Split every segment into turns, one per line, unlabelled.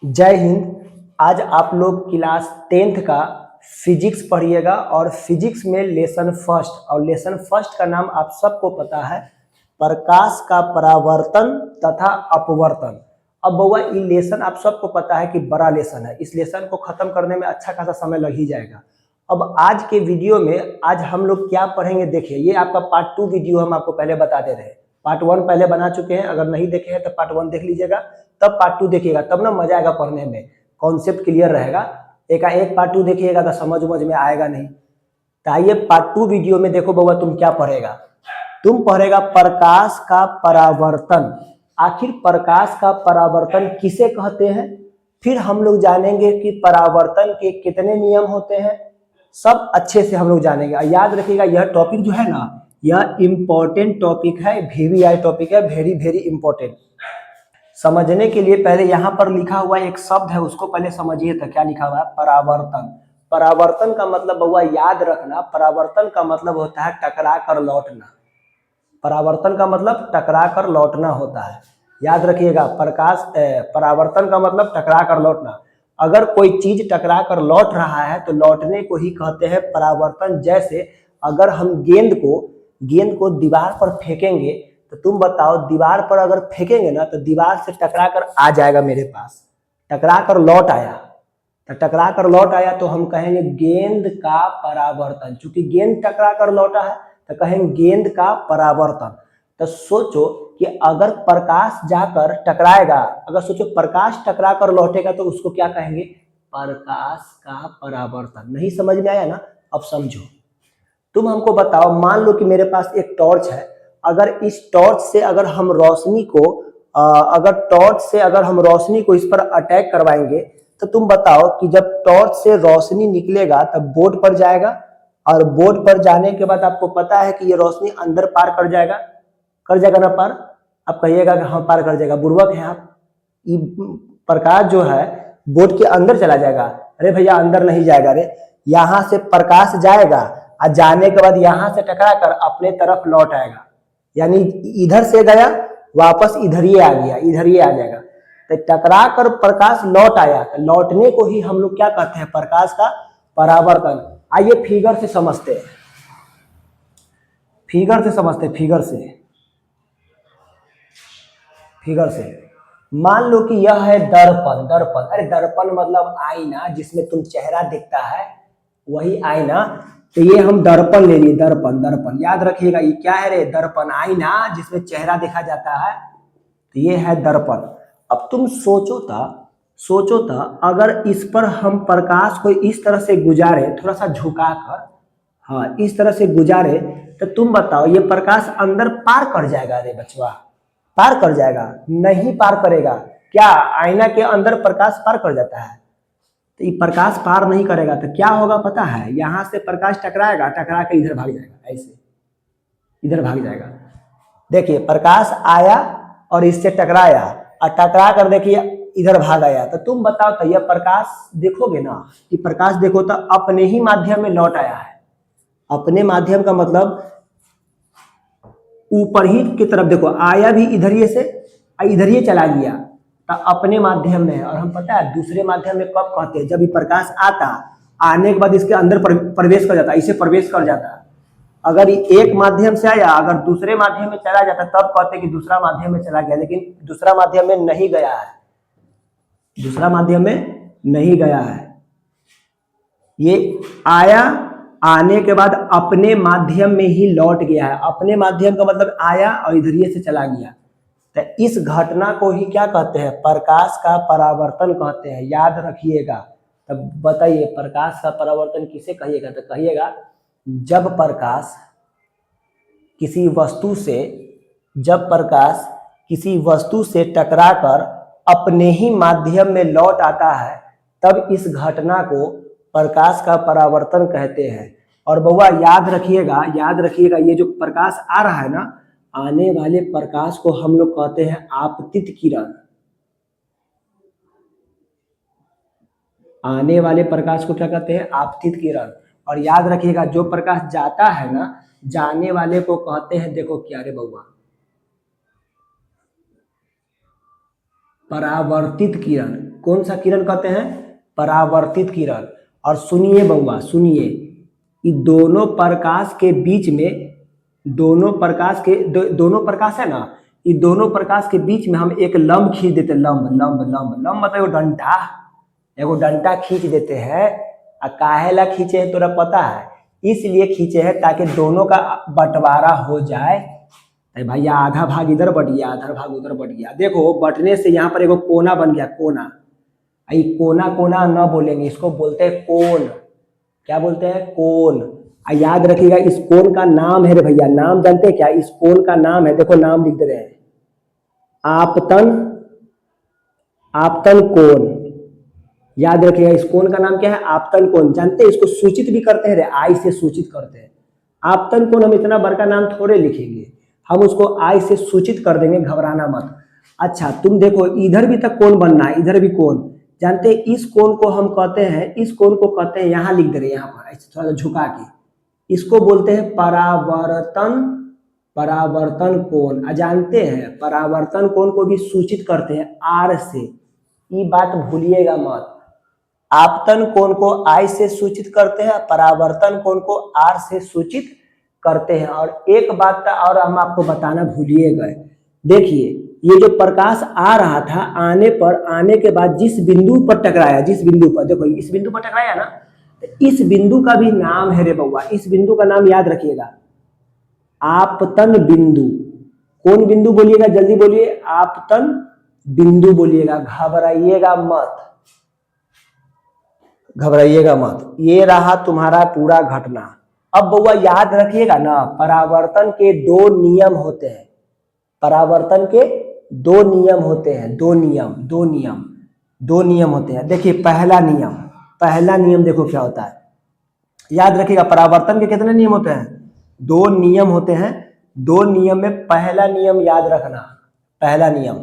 जय हिंद। आज आप लोग क्लास 10th का फिजिक्स पढ़िएगा और फिजिक्स में लेसन फर्स्ट, और लेसन फर्स्ट का नाम आप सबको पता है, प्रकाश का परावर्तन तथा अपवर्तन। अब बउआ ये लेसन आप सबको पता है कि बड़ा लेसन है, इस लेसन को खत्म करने में अच्छा खासा समय लग ही जाएगा। अब आज के वीडियो में आज हम लोग क्या पढ़ेंगे, देखिए ये आपका पार्ट 2 वीडियो हम आपको पहले बता दे रहे हैं। पार्ट 1 पहले बना चुके हैं, अगर नहीं देखे हैं तो पार्ट 1 देख लीजिएगा, तब पार्ट 2 देखिएगा, तब ना मजा आएगा पढ़ने में, कॉन्सेप्ट क्लियर रहेगा। एक पार्ट 2 देखिएगा तो समझ में आएगा नहीं। तो आइए पार्ट 2 वीडियो में देखो बउआ तुम क्या पढ़ेगा। तुम पढ़ेगा प्रकाश का परावर्तन। आखिर प्रकाश का परावर्तन किसे कहते हैं, फिर हम लोग जानेंगे कि परावर्तन के कितने नियम होते हैं, सब अच्छे से हम लोग जानेंगे। और याद रखिएगा यह टॉपिक जो है ना, यह इंपॉर्टेंट टॉपिक है, VVI टॉपिक है, वेरी वेरी इंपॉर्टेंट। समझने के लिए पहले यहाँ पर लिखा हुआ एक शब्द है, उसको पहले समझिए। तो क्या लिखा हुआ है? परावर्तन। परावर्तन का मतलब बउआ याद रखना, परावर्तन का मतलब होता है टकरा कर लौटना। परावर्तन का मतलब टकरा कर लौटना होता है, याद रखिएगा। परावर्तन का मतलब टकरा कर लौटना। अगर कोई चीज टकरा कर लौट रहा है तो लौटने को ही कहते हैं परावर्तन। जैसे अगर हम गेंद को दीवार पर फेंकेंगे, तो तुम बताओ दीवार पर अगर फेंकेंगे ना तो दीवार से टकरा कर आ जाएगा मेरे पास, टकरा कर लौट आया। तो टकरा कर लौट आया तो हम कहेंगे गेंद का परावर्तन। चूंकि गेंद टकरा कर लौटा है तो कहेंगे गेंद का परावर्तन। तो सोचो कि अगर प्रकाश जाकर टकराएगा, अगर सोचो प्रकाश टकरा कर लौटेगा तो उसको क्या कहेंगे? प्रकाश का परावर्तन। नहीं समझ में आया ना? अब समझो। तुम हमको बताओ, मान लो कि मेरे पास एक टॉर्च है, अगर इस टॉर्च से अगर हम रोशनी को इस पर अटैक करवाएंगे, तो तुम बताओ कि जब टॉर्च से रोशनी निकलेगा तब बोर्ड पर जाएगा, और बोर्ड पर जाने के बाद आपको पता है कि ये रोशनी अंदर पार कर जाएगा ना पार? आप कहिएगा कि हाँ पार कर जाएगा, बुर्बक है आप। ये प्रकाश जो है बोर्ड के अंदर चला जाएगा। अरे भैया अंदर नहीं जाएगा रे, यहाँ से प्रकाश जाएगा और जाने के बाद यहाँ से टकरा कर अपने तरफ लौट आएगा। यानी इधर से गया वापस इधर ही आ गया, इधर ही आ जाएगा। तो टकरा कर प्रकाश लौट आया, तो लौटने को ही हम लोग क्या कहते हैं? प्रकाश का परावर्तन। आइए फिगर से समझते हैं, फिगर से मान लो कि यह है दर्पण। अरे दर्पण मतलब आईना, जिसमें तुम चेहरा दिखता है, वही आईना। तो ये हम दर्पण ले लिए, दर्पण याद रखिएगा। ये क्या है रे? दर्पण, आईना जिसमें चेहरा देखा जाता है, तो ये है दर्पण। अब तुम सोचो था अगर इस पर हम प्रकाश को इस तरह से गुजारे, थोड़ा सा झुका कर, हाँ इस तरह से गुजारे, तो तुम बताओ ये प्रकाश अंदर पार कर जाएगा रे बचवा? पार कर जाएगा? नहीं पार करेगा। क्या आईना के अंदर प्रकाश पार कर जाता है? तो ये प्रकाश पार नहीं करेगा। तो क्या होगा पता है? यहां से प्रकाश टकराएगा, टकरा के इधर भाग जाएगा, ऐसे इधर भाग जाएगा। देखिए प्रकाश आया और इससे टकराया, और टकरा कर देखिए इधर भाग आया। तो तुम बताओ, तो यह प्रकाश देखोगे ना, कि प्रकाश देखो तो अपने ही माध्यम में लौट आया है। अपने माध्यम का मतलब ऊपर ही की तरफ देखो, आया भी इधर ही से और इधर ही चला गया, तो अपने माध्यम में है। और हम पता है दूसरे माध्यम में कब कहते हैं? जब ये प्रकाश आने के बाद इसके अंदर प्रवेश कर जाता, इसे प्रवेश कर जाता। अगर एक माध्यम से आया, अगर दूसरे माध्यम में चला जाता, तब कहते हैं कि दूसरा माध्यम में चला गया। लेकिन दूसरा माध्यम में नहीं गया है, दूसरा माध्यम में नहीं गया है। ये आया, आने के बाद अपने माध्यम में ही लौट गया है। अपने माध्यम का मतलब आया और इधर से चला गया। तो इस घटना को ही क्या कहते हैं? प्रकाश का परावर्तन कहते हैं, याद रखिएगा। तब बताइए प्रकाश का परावर्तन किसे कहिएगा? तो कहिएगा जब प्रकाश किसी वस्तु से टकराकर अपने ही माध्यम में लौट आता है, तब इस घटना को प्रकाश का परावर्तन कहते हैं। और बउआ याद रखिएगा ये जो प्रकाश आ रहा है ना, आने वाले प्रकाश को हम लोग कहते हैं आपतित किरण। आने वाले प्रकाश को क्या कहते हैं? आपतित किरण। और याद रखिएगा जो प्रकाश जाता है ना, जाने वाले को कहते हैं, देखो क्या रे बउआ, परावर्तित किरण। कौन सा किरण कहते हैं? परावर्तित किरण। और सुनिए बउआ, सुनिए, ये दोनों प्रकाश के बीच में, दोनों प्रकाश है ना, ये दोनों प्रकाश के बीच में हम एक लंब खींच देते हैं। लंब लंब लंब लंब मतलब एगो डंडा खींच देते हैं। काहे ला खींचे है तोरा पता है? इसलिए खींचे है ताकि दोनों का बंटवारा हो जाए। भैया आधा भाग इधर बट गया, आधा भाग उधर बट गया। देखो बटने से यहाँ पर एगो कोना बन गया, कोना। ये कोना कोना न बोलेंगे, इसको बोलते हैं कोण। क्या बोलते हैं? कोण। याद रखिएगा, इस कोण का नाम है रे भैया, नाम जानते हैं क्या? इस कोण का नाम है, देखो नाम लिख दे रहे हैं, आपतन। आपतन कोण। याद रखिएगा, इस कोण का नाम क्या है? आपतन कोण। जानते हैं, इसको सूचित भी करते हैं रे, आई से सूचित करते हैं। आपतन कोण हम इतना बड़का नाम थोड़े लिखेंगे, हम उसको आई से सूचित कर देंगे, घबराना मत। अच्छा तुम देखो, इधर भी तक कोण बनना है, इधर भी कोण। जानते हैं इस कोण को हम कहते हैं, इस कोण को कहते हैं, यहां लिख दे रहे हैं, यहाँ पर ऐसे थोड़ा सा झुका के, इसको बोलते हैं परावर्तन। परावर्तन कोण। जानते हैं परावर्तन कोण को भी सूचित करते हैं आर से, ये बात भूलिएगा मत। आपतन कोण को आई से सूचित करते हैं, परावर्तन कोण को आर से सूचित करते हैं। और एक बात और हम आपको बताना भूलिए गए, देखिए ये जो प्रकाश आ रहा था, आने के बाद जिस बिंदु पर टकराया, जिस बिंदु पर, देखो इस बिंदु पर टकराया ना, तो इस बिंदु का भी नाम है रे बउआ, इस बिंदु का नाम याद रखिएगा, आपतन बिंदु। कौन बिंदु बोलिएगा? जल्दी बोलिए, आपतन बिंदु बोलिएगा, घबराइएगा मत, घबराइएगा मत। ये रहा तुम्हारा पूरा घटना। अब बउआ याद रखिएगा ना, परावर्तन के दो नियम होते हैं, परावर्तन के दो नियम होते हैं, दो नियम होते हैं। देखिए पहला नियम देखो क्या होता है, याद रखिएगा, परावर्तन के कितने नियम होते हैं? दो नियम होते हैं। दो नियम में पहला नियम याद रखना, पहला नियम,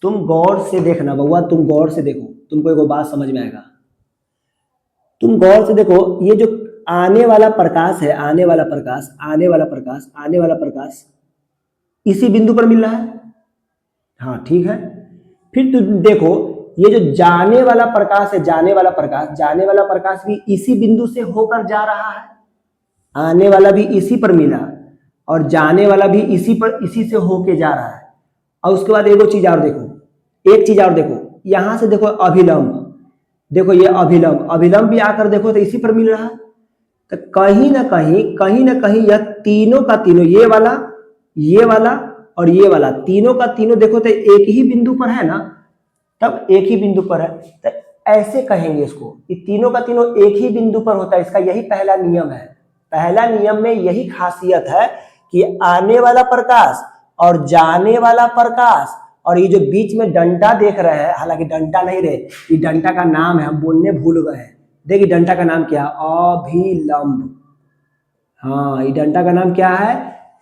तुम गौर से देखना बउआ, तुम गौर से देखो, तुमको एक बात समझ में आएगा। तुम गौर से देखो, ये जो आने वाला प्रकाश है, आने वाला प्रकाश इसी बिंदु पर मिल रहा है। हाँ ठीक है। फिर तुम देखो, ये जो जाने वाला प्रकाश है, जाने वाला प्रकाश भी इसी बिंदु से होकर जा रहा है। आने वाला भी इसी पर मिला और जाने वाला भी इसी से होके जा रहा है। और उसके बाद एक चीज और देखो, यहां से देखो अभिलंब, देखो ये अभिलंब भी आकर देखो तो इसी पर मिल रहा है। तो कहीं ना कहीं यह तीनों का तीनों, ये वाला और ये वाला, तीनों का तीनों देखो तो एक ही बिंदु पर है ना, तब एक ही बिंदु पर है, तो ऐसे कहेंगे इसको, ये तीनों का तीनों एक ही बिंदु पर होता है। इसका यही पहला नियम है। पहला नियम में यही खासियत है कि आने वाला प्रकाश और जाने वाला प्रकाश, और ये जो बीच में डंडा देख रहे हैं, हालांकि डंडा नहीं रहे, ये डंडा का नाम है, हम बोलने भूल गए हैं। देखिए डंडा का नाम क्या है? अभिलंब। हाँ, ये डंडा का नाम क्या है?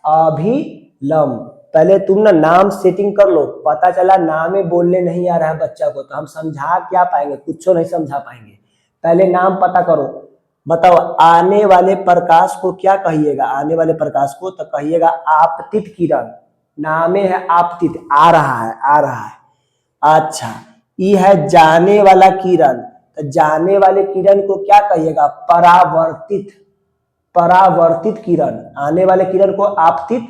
अभिलंब। पहले तुम ना नाम सेटिंग कर लो, पता चला नाम ही बोलने नहीं आ रहा है बच्चा को, तो हम समझा क्या पाएंगे? कुछ नहीं समझा पाएंगे। पहले नाम पता करो। बताओ आने वाले प्रकाश को क्या कहिएगा? आने वाले प्रकाश को तो कहिएगा आपतित किरण। नामे है आपतित, आ रहा है। अच्छा, ये है जाने वाला किरण, तो जाने वाले किरण को क्या कहिएगा? परावर्तित किरण। आने वाले किरण को आपतित,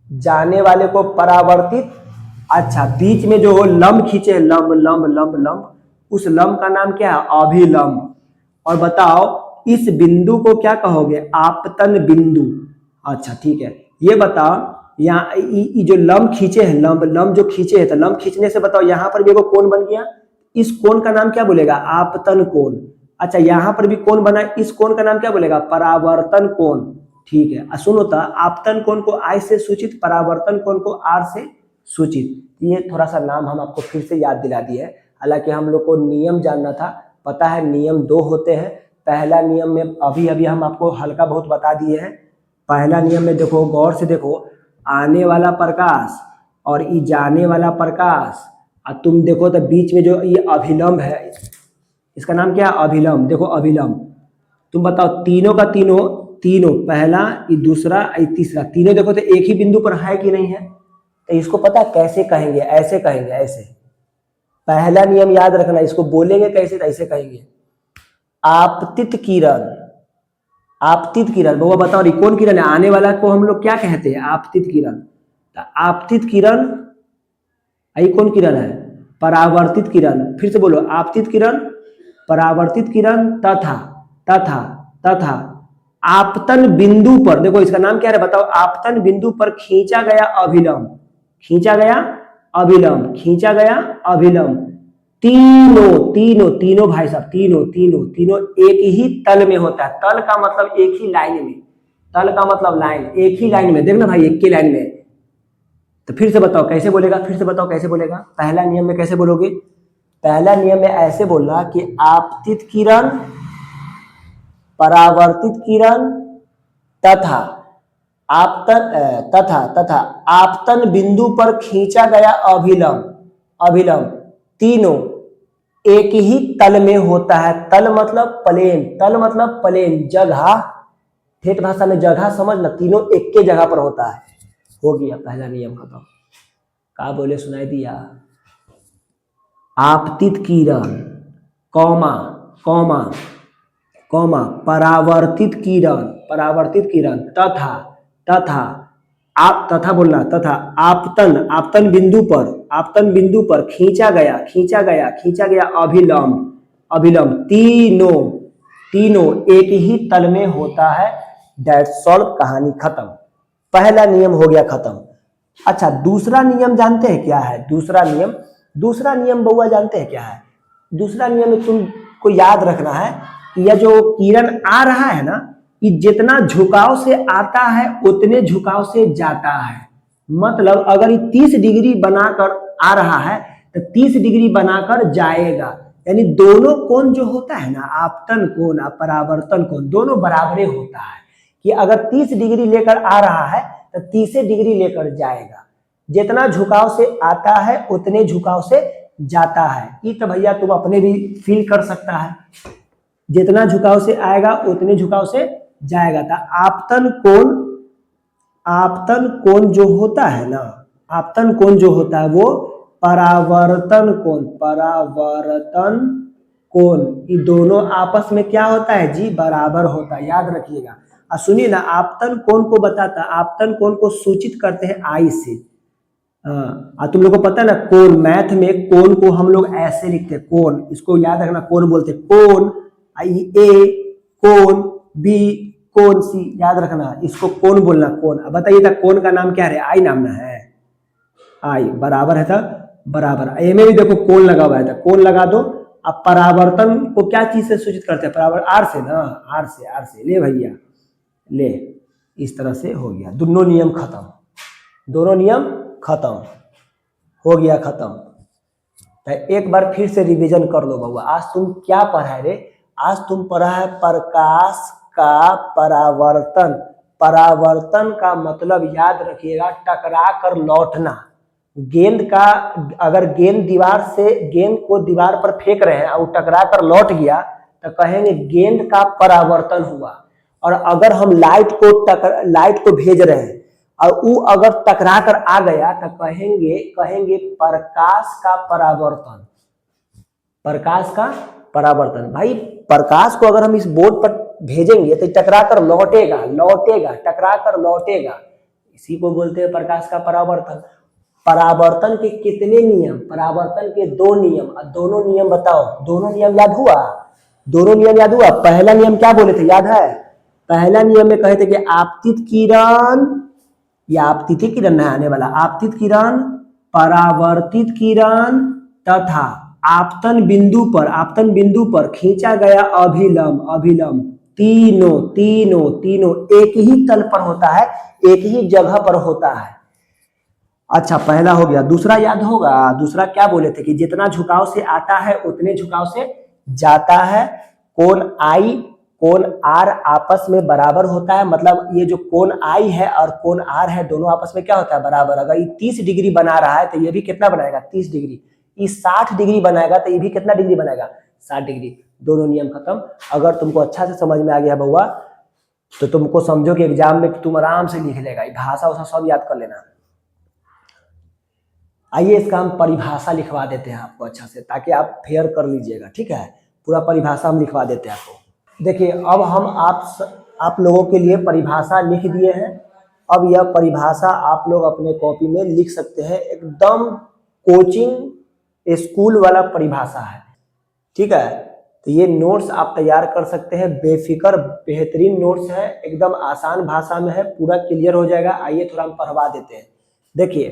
जाने वाले को परावर्तित। अच्छा, बीच में जो लंब खींचे, लंब, उस लंब का नाम क्या है? अभिलंब। और बताओ इस बिंदु को क्या कहोगे? आपतन बिंदु। अच्छा ठीक है, ये बताओ यहाँ जो लंब खींचे हैं, लंब जो खींचे हैं, तो लंब खींचने से बताओ यहाँ पर भी एगो कोण बन गया, इस कोण का नाम क्या बोलेगा? आपतन कोण। अच्छा, यहाँ पर भी कोण बना, इस कोण का नाम क्या बोलेगा? परावर्तन कोण। ठीक है, सुनो तो, आपतन कोण को आई से सूचित, परावर्तन कोण को आर से सूचित। ये थोड़ा सा नाम हम आपको फिर से याद दिला दिए, हालांकि हम लोग को नियम जानना था। पता है नियम दो होते हैं। पहला नियम में अभी हम आपको हल्का बहुत बता दिए हैं। पहला नियम में देखो, गौर से देखो, आने वाला प्रकाश और ये जाने वाला प्रकाश, और तुम देखो तो बीच में जो ये अभिलंब है, इसका नाम क्या है? अभिलंब। देखो अभिलंब, तुम बताओ तीनों का तीनों, पहला, ये दूसरा, ये तीसरा, तीनों देखो तो एक ही बिंदु पर है कि नहीं है? तो इसको पता कैसे कहेंगे? ऐसे कहेंगे, ऐसे। पहला नियम याद रखना, इसको बोलेंगे कैसे, ऐसे कहेंगे आपतित किरण। आपतित किरण, बउआ बताओ रही कौन किरण है, आने वाला को हम लोग क्या कहते हैं, आपतित किरण। तो आपतित किरण आई कौन किरण है, परावर्तित किरण। फिर से बोलो, आपतित किरण, परावर्तित किरण तथा तथा तथा आपतन बिंदु पर, देखो इसका नाम क्या है बताओ, आपतन बिंदु पर खींचा गया अभिलंब, खींचा गया अभिलंब, खींचा गया अभिलंब, तीनों तीनों तीनों भाई साहब, तीनों तीनों तीनों एक ही तल में होता है। तल का मतलब एक ही लाइन में, तल का मतलब लाइन, एक ही लाइन में, देखना भाई एक ही लाइन में। तो फिर से बताओ कैसे बोलेगा, फिर से बताओ कैसे बोलेगा, पहला नियम में कैसे बोलोगे, पहला नियम में ऐसे बोलना कि आपतित किरण, परावर्तित किरण तथा आपतन तथा तथा आपतन बिंदु पर खींचा गया अभिलंब, अभिलंब तीनों एक ही तल में होता है। तल मतलब प्लेन, तल मतलब प्लेन, जगह, ठेठ भाषा में जगह समझना, तीनों एक के जगह पर होता है। हो गया पहला नियम खत्म। का बोले सुनाई दिया, आपतित किरण कौमा कौमा कौमा परावर्तित किरण, परावर्तित किरण तथा तथा आप तथा बोलना, तथा आपतन, आपतन बिंदु पर, आपतन बिंदु पर खींचा गया, खींचा गया, खींचा गया अभिलंब, अभिलंब तीनों तीनों एक ही तल में होता है। दैट्स ऑल, कहानी खत्म। पहला नियम हो गया खत्म। अच्छा दूसरा नियम जानते हैं क्या है, दूसरा नियम, दूसरा नियम बउआ जानते हैं क्या है, दूसरा नियम में तुमको याद रखना है कि यह जो किरण आ रहा है ना, ये जितना झुकाव से आता है उतने झुकाव से जाता है। मतलब अगर ये 30 डिग्री बनाकर आ रहा है तो 30 डिग्री बनाकर जाएगा। यानी दोनों कोण जो होता है ना, आपतन कोण और परावर्तन कोण, दोनों बराबरे होता है। कि अगर 30 डिग्री लेकर आ रहा है तो 30 डिग्री लेकर जाएगा। जितना झुकाव से आता है उतने झुकाव से जाता है। ये तो भैया तुम अपने भी फील कर सकता है, जितना झुकाव से आएगा उतने झुकाव से जाएगा। था आपतन कोण, आपतन कोण जो होता है ना, आपतन कोण जो होता है वो परावर्तन कोण, परावर्तन कोण, ये दोनों आपस में क्या होता है जी, बराबर होता है। याद रखिएगा। और सुनिए ना, आपतन कोण को बताता, आपतन कोण को सूचित करते हैं आई से। तुम लोग को पता है ना, कोण, मैथ में कोण को हम लोग ऐसे लिखते हैं, कोण, इसको याद रखना, कोण बोलते हैं, कोण ए, कोण बी, कोण सी, याद रखना, इसको कोण बोलना, कोण। अब बताइए था कोण का नाम क्या है, आई नाम ना है, आई बराबर है था, बराबर। ए में भी देखो कोण लगा हुआ है था, कोण लगा दो। अब परावर्तन को क्या चीज से सूचित करते हैं, परावर्तन आर से ना, आर से, आर से, ले भैया ले, इस तरह से हो गया। दोनों नियम खत्म, दोनों नियम खत्म, हो गया खत्म। तो एक बार फिर से रिवीजन कर लो बउआ। आज तुम क्या पढ़ा रे, आज तुम पढ़ा है प्रकाश का परावर्तन। परावर्तन का मतलब याद रखिएगा, टकरा कर लौटना। गेंद का, अगर गेंद दीवार से, गेंद को दीवार पर फेंक रहे हैं और टकरा कर लौट गया तो कहेंगे गेंद का परावर्तन हुआ। और अगर हम लाइट को भेज रहे हैं और वो अगर टकरा कर आ गया तो कहेंगे प्रकाश का परावर्तन, प्रकाश का परावर्तन। भाई प्रकाश को अगर हम इस बोर्ड पर भेजेंगे तो टकरा कर लौटेगा, लौटेगा, टकरा कर लौटेगा, इसी को बोलते हैं प्रकाश का परावर्तन। परावर्तन के कितने नियम, परावर्तन के 2 नियम, और दोनों नियम बताओ, दोनों नियम याद हुआ, दोनों नियम याद हुआ। पहला नियम क्या बोले थे, याद है, पहला नियम में कहे थे कि आपतित किरण, या आपतित किरण है आने वाला, आपतित किरण, परावर्तित किरण तथा आपतन बिंदु पर खींचा गया अभिलंब, अभिलंब तीनों तीनों तीनों एक ही तल पर होता है, एक ही जगह पर होता है। अच्छा पहला हो गया। दूसरा याद होगा, दूसरा क्या बोले थे कि जितना झुकाव से आता है उतने झुकाव से जाता है। कोण आई, कोण आर आपस में बराबर होता है। मतलब ये जो कोण आई है और कोण आर है दोनों आपस में क्या होता है, बराबर। अगर ये 30 डिग्री बना रहा है तो ये भी कितना बनाएगा, 30 डिग्री। ये 60 डिग्री बनाएगा तो ये भी कितना डिग्री बनाएगा, 60 डिग्री। दोनों नियम खत्म। अगर तुमको अच्छा से समझ में आ गया बउआ तो तुमको समझो कि एग्जाम में तुम आराम से लिख लेगा, भाषा उषा सब याद कर लेना। आइए इसका हम परिभाषा लिखवा देते हैं आपको अच्छा से, ताकि आप फेयर कर लीजिएगा, ठीक है। पूरा परिभाषा हम लिखवा देते हैं आपको। देखिए अब हम आप लोगों के लिए परिभाषा लिख दिए हैं। अब यह परिभाषा आप लोग अपने कॉपी में लिख सकते हैं, एकदम कोचिंग स्कूल वाला परिभाषा है, ठीक है। तो ये नोट्स आप तैयार कर सकते हैं, बेफिक्र बेहतरीन नोट्स है, एकदम आसान भाषा में है, पूरा क्लियर हो जाएगा। आइए थोड़ा हम पढ़वा देते हैं। देखिए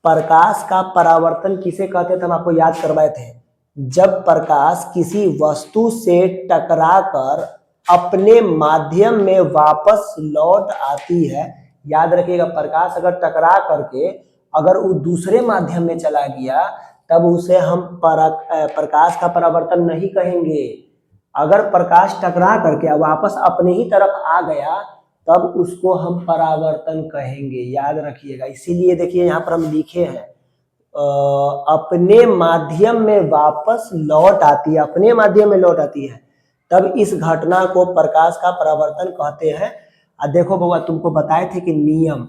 प्रकाश का परावर्तन किसे कहते थे, हम आपको याद करवाए थे। जब प्रकाश किसी वस्तु से टकराकर अपने माध्यम में वापस लौट आती है, याद रखिएगा, प्रकाश अगर टकरा करके अगर वो दूसरे माध्यम में चला गया तब उसे हम प्रकाश का परावर्तन नहीं कहेंगे। अगर प्रकाश टकरा करके वापस अपने ही तरफ आ गया तब उसको हम परावर्तन कहेंगे, याद रखिएगा। इसीलिए देखिए यहाँ पर हम लिखे हैं अपने माध्यम में वापस लौट आती है, अपने माध्यम में लौट आती है, तब इस घटना को प्रकाश का परावर्तन कहते हैं। देखो बउआ, तुमको बताए थे कि नियम,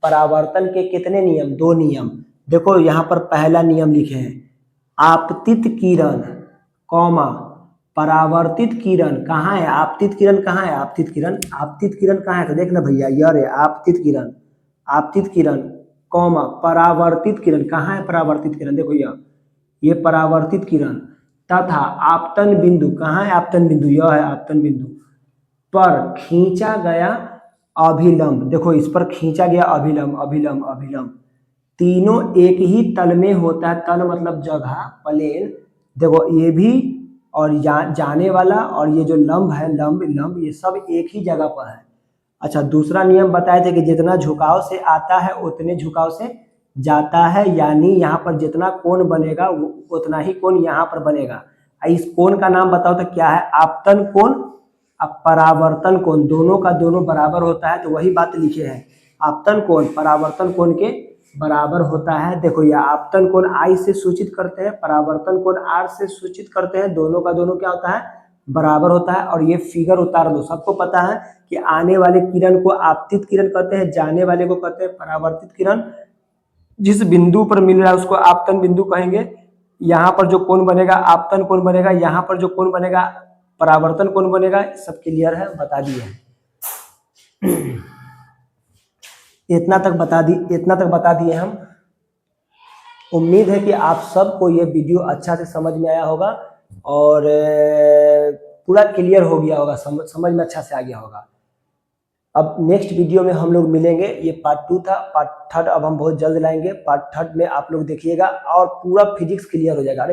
परावर्तन के कितने नियम, 2 नियम। देखो यहाँ पर पहला नियम लिखे हैं, आपतित किरण कौमा परावर्तित किरण कहाँ है, आपतित किरण कहाँ है, आपतित किरण कहाँ है, तो देखना भैया, यह रे आपतित किरण कौमा परावर्तित किरण कहाँ है, परावर्तित किरण देखो ये परावर्तित किरण तथा आपतन बिंदु कहाँ है, आपतन बिंदु यह है, आपतन बिंदु पर खींचा गया अभिलंब, देखो इस पर खींचा गया अभिलंब तीनों एक ही तल में होता है। तल मतलब जगह, प्लेन। देखो ये भी और जाने वाला और ये जो लंब है, लंब ये सब एक ही जगह पर है। अच्छा, दूसरा नियम बताए थे कि जितना झुकाव से आता है उतने झुकाव से जाता है, यानी यहाँ पर जितना कोण बनेगा उतना ही कोण यहाँ पर बनेगा। इस कोण का नाम बताओ तो क्या है, आपतन कोण। अब परावर्तन कोण, दोनों का दोनों बराबर होता है, तो वही बात लिखे हैं, आपतन कोण परावर्तन कोण के बराबर होता है। देखो ये आपतन कोण I से सूचित करते हैं, परावर्तन कोण R से सूचित करते हैं, दोनों का दोनों क्या होता है, बराबर होता है। और ये फिगर उतार दो, सबको पता है कि आने वाले किरण को आपतित किरण कहते हैं, जाने वाले को कहते हैं परावर्तित किरण। जिस बिंदु पर मिल रहा है उसको आपतन बिंदु कहेंगे। यहाँ पर जो कोण बनेगा आपतन कोण बनेगा, यहाँ पर जो कोण बनेगा परावर्तन कोण बनेगा। सब क्लियर है, बता दिए हैं। इतना तक बता दिए हम। उम्मीद है कि आप सबको ये वीडियो अच्छा से समझ में आया होगा और पूरा क्लियर हो गया होगा, समझ में अच्छा से आ गया होगा। अब नेक्स्ट वीडियो में हम लोग मिलेंगे। ये पार्ट 2 था, पार्ट 3 अब हम बहुत जल्द लाएंगे। पार्ट 3 में आप लोग देखिएगा और पूरा फिजिक्स क्लियर हो जाएगा।